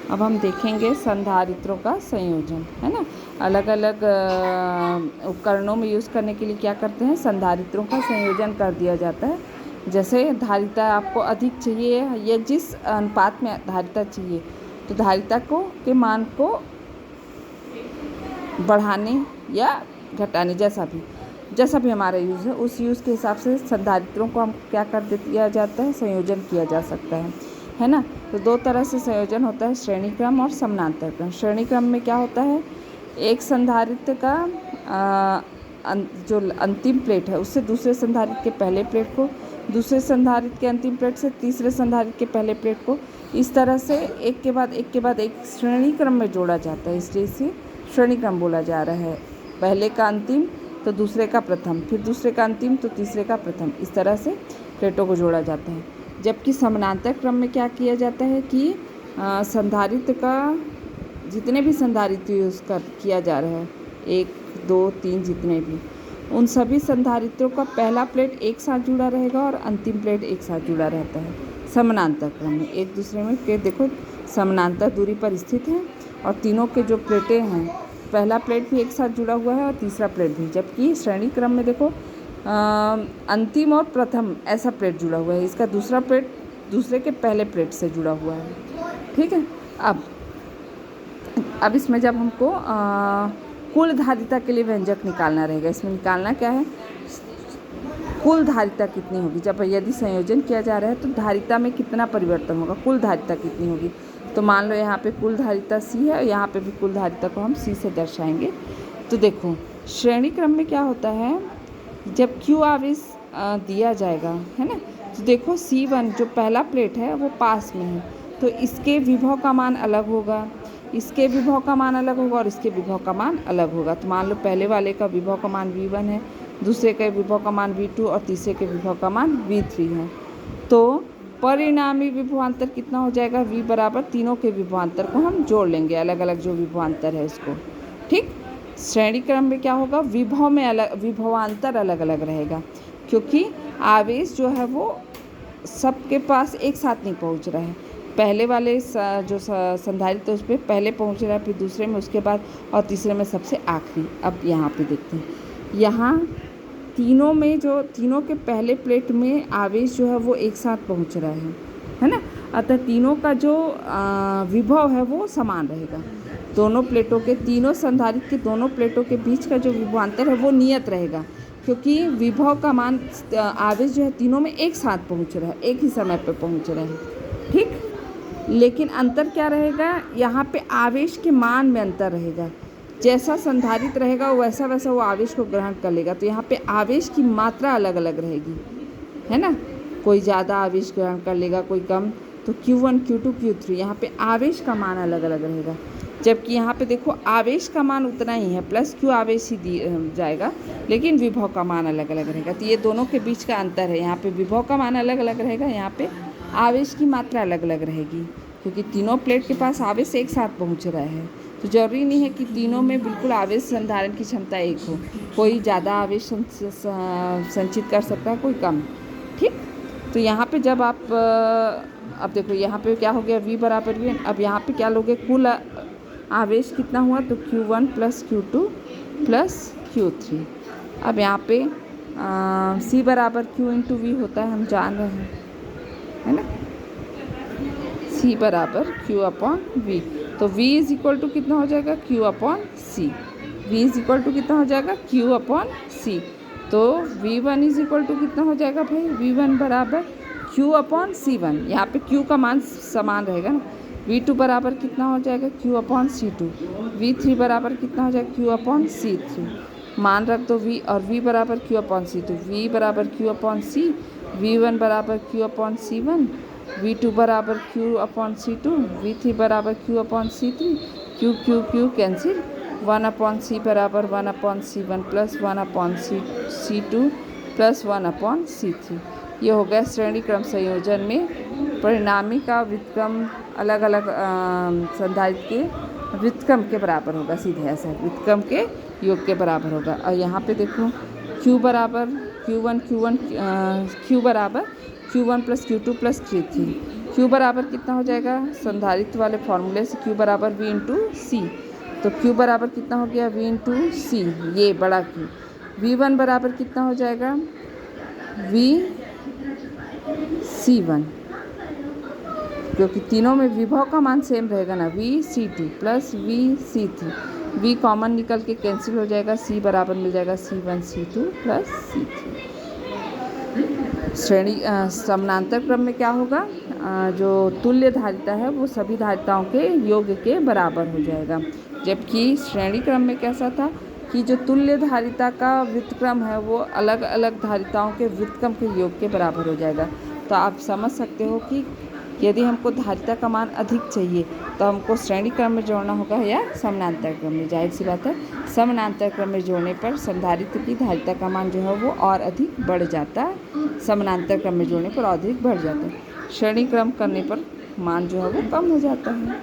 अब हम देखेंगे संधारित्रों का संयोजन, है ना। अलग अलग उपकरणों में यूज़ करने के लिए क्या करते हैं, संधारित्रों का संयोजन कर दिया जाता है। जैसे धारिता आपको अधिक चाहिए या जिस अनुपात में धारिता चाहिए, तो धारिता के मान को बढ़ाने या घटाने, जैसा भी हमारा यूज़ है, उस यूज़ के हिसाब से संधारित्रों को हम क्या कर दिया जाता है, संयोजन किया जा सकता है ना। तो दो तरह से संयोजन होता है, श्रेणी क्रम और समानांतर क्रम। श्रेणी क्रम में क्या होता है, एक संधारित्र का जो अंतिम प्लेट है उससे दूसरे संधारित्र के पहले प्लेट को, दूसरे संधारित्र के अंतिम प्लेट से तीसरे संधारित्र के पहले प्लेट को, इस तरह से एक के बाद एक श्रेणी क्रम में जोड़ा जाता है। इसलिए इसे श्रेणी क्रम बोला जा रहा है। पहले का अंतिम तो दूसरे का प्रथम, फिर दूसरे का अंतिम तो तीसरे का प्रथम, इस तरह से प्लेटों को जोड़ा जाता है। जबकि समानांतर क्रम में क्या किया जाता है कि संधारित्र का जितने भी संधारित्र यूज़ किया जा रहा है, 1 2 3 जितने भी, उन सभी संधारित्रों का पहला प्लेट एक साथ जुड़ा रहेगा और अंतिम प्लेट एक साथ जुड़ा रहता है समानांतर क्रम में। एक दूसरे में के देखो समानांतर दूरी पर स्थित हैं और तीनों के जो प्लेटें हैं, पहला प्लेट भी एक साथ जुड़ा हुआ है और तीसरा प्लेट भी। जबकि श्रेणी क्रम में देखो अंतिम और प्रथम ऐसा प्लेट जुड़ा हुआ है, इसका दूसरा प्लेट दूसरे के पहले प्लेट से जुड़ा हुआ है। ठीक है। अब इसमें जब हमको कुल धारिता के लिए व्यंजक निकालना रहेगा, इसमें निकालना क्या है, कुल धारिता कितनी होगी। जब यदि संयोजन किया जा रहा है तो धारिता में कितना परिवर्तन होगा, कुल धारिता कितनी होगी। तो मान लो यहाँ पे कुल धारिता C है और यहाँ पे भी कुल धारिता को हम C से दर्शाएंगे। तो देखो श्रेणी क्रम में क्या होता है, जब Q आवेश दिया जाएगा, है ना, तो देखो C1 जो पहला प्लेट है वो पास में है, तो इसके विभव का मान अलग होगा, इसके विभव का मान अलग होगा और इसके विभव का मान अलग होगा। तो मान लो पहले वाले का विभव का मान V1 है, दूसरे के विभव का मान V2 और तीसरे के विभव का मान V3 है। तो परिणामी विभवांतर कितना हो जाएगा, V बराबर तीनों के विभवांतर को हम जोड़ लेंगे, अलग अलग जो विभवांतर है उसको। ठीक। श्रेणी क्रम में क्या होगा, विभव में विभवांतर अलग अलग रहेगा, क्योंकि आवेश जो है वो सबके पास एक साथ नहीं पहुंच रहा है। पहले वाले जो संधारित्र उस पर पहले पहुंच रहा है, फिर दूसरे में उसके बाद, और तीसरे में सबसे आखिरी। अब यहाँ पे देखते हैं, यहाँ तीनों में जो तीनों के पहले प्लेट में आवेश जो है वो एक साथ पहुंच रहा है ना। अतः तीनों का जो विभव है वो समान रहेगा। दोनों प्लेटों के, तीनों संधारित्र के दोनों प्लेटों के बीच का जो विभवांतर है वो नियत रहेगा, क्योंकि विभव का मान आवेश जो है तीनों में एक साथ पहुंच रहा है, एक ही समय पर पहुंच रहा है। ठीक। लेकिन अंतर क्या रहेगा, यहाँ पे आवेश के मान में अंतर रहेगा। जैसा संधारित्र रहेगा वैसा वैसा वो आवेश को ग्रहण कर लेगा। तो यहाँ पे आवेश की मात्रा अलग अलग रहेगी, है ना। कोई ज़्यादा आवेश ग्रहण कर लेगा, कोई कम। तो Q1 Q2 Q3 यहाँ पे आवेश का मान अलग अलग रहेगा। जबकि यहाँ पे देखो आवेश का मान उतना ही है, प्लस Q आवेश ही जाएगा, लेकिन विभव का मान अलग अलग रहेगा। तो ये दोनों के बीच का अंतर है, यहाँ पे विभव का मान अलग अलग रहेगा, यहाँ पे आवेश की मात्रा अलग अलग रहेगी, क्योंकि तीनों प्लेट के पास आवेश एक साथ पहुंच रहा है। तो जरूरी नहीं है कि तीनों में बिल्कुल आवेश संधारण की क्षमता एक हो, कोई ज़्यादा आवेश संचित कर सकता है, कोई कम। ठीक। तो यहाँ पे जब आप अब देखो यहाँ पे क्या हो गया, V बराबर V। अब यहाँ पे क्या लोगे, कुल आवेश कितना हुआ, तो Q1 plus Q2 plus Q3। अब यहाँ पे C बराबर Q इंटू V होता है, हम जान रहे हैं, है ना। C बराबर Q अपॉन V। तो V इज इक्वल टू कितना हो जाएगा, Q upon C। V is equal to कितना हो जाएगा, Q अपॉन C। तो V1 इज इक्वल टू कितना हो जाएगा भाई, V1 बराबर Q अपॉन C1। यहाँ पे Q का मान समान रहेगा ना। V2 बराबर कितना हो जाएगा, Q अपॉन C2। V3 बराबर कितना हो जाएगा, Q अपॉन C3। मान रख दो V, और V बराबर Q अपॉन C2। V बराबर Q अपॉन C, V1 बराबर Q अपॉन C1, V2 बराबर Q अपॉन C2, V3 बराबर Q upon C3। Q Q Q cancel, 1 upon C बराबर 1 upon C1 plus 1 upon C2 plus 1 upon C3। ये हो गया श्रेणी क्रम संयोजन में परिणामी का व्युत्क्रम अलग अलग संधारित्र के व्युत्क्रम के बराबर होगा, सीधे ऐसा व्युत्क्रम के योग के बराबर होगा। और यहाँ पे देखो Q बराबर Q1 Q बराबर Q1 plus Q2 plus Q3। Q बराबर कितना हो जाएगा, संधारित्र वाले फॉर्मूले से Q बराबर V इंटू सी। तो Q बराबर कितना हो गया, V इंटू सी, ये बड़ा Q। V1 बराबर कितना हो जाएगा, VC1, क्योंकि तीनों में विभव का मान सेम रहेगा ना, VC2 plus VC3। V common निकल के कैंसिल हो जाएगा, C बराबर मिल जाएगा C1 C2 प्लस C3। श्रेणी समानांतर क्रम में क्या होगा, जो तुल्य धारिता है वो सभी धारिताओं के योग के बराबर हो जाएगा। जबकि श्रेणी क्रम में कैसा था कि जो तुल्य धारिता का व्युत्क्रम है वो अलग अलग धारिताओं के व्युत्क्रम के योग के बराबर हो जाएगा। तो आप समझ सकते हो कि यदि हमको धारिता का मान अधिक चाहिए तो हमको श्रेणी क्रम में जोड़ना होगा या समानांतर क्रम में। जाहिर सी बात है, समानांतर क्रम में जोड़ने पर संधारित्र की धारिता का मान जो है वो और अधिक बढ़ जाता है, समानांतर क्रम में जोड़ने पर अधिक बढ़ जाता है, श्रेणी क्रम करने पर मान जो है वो कम हो जाता है।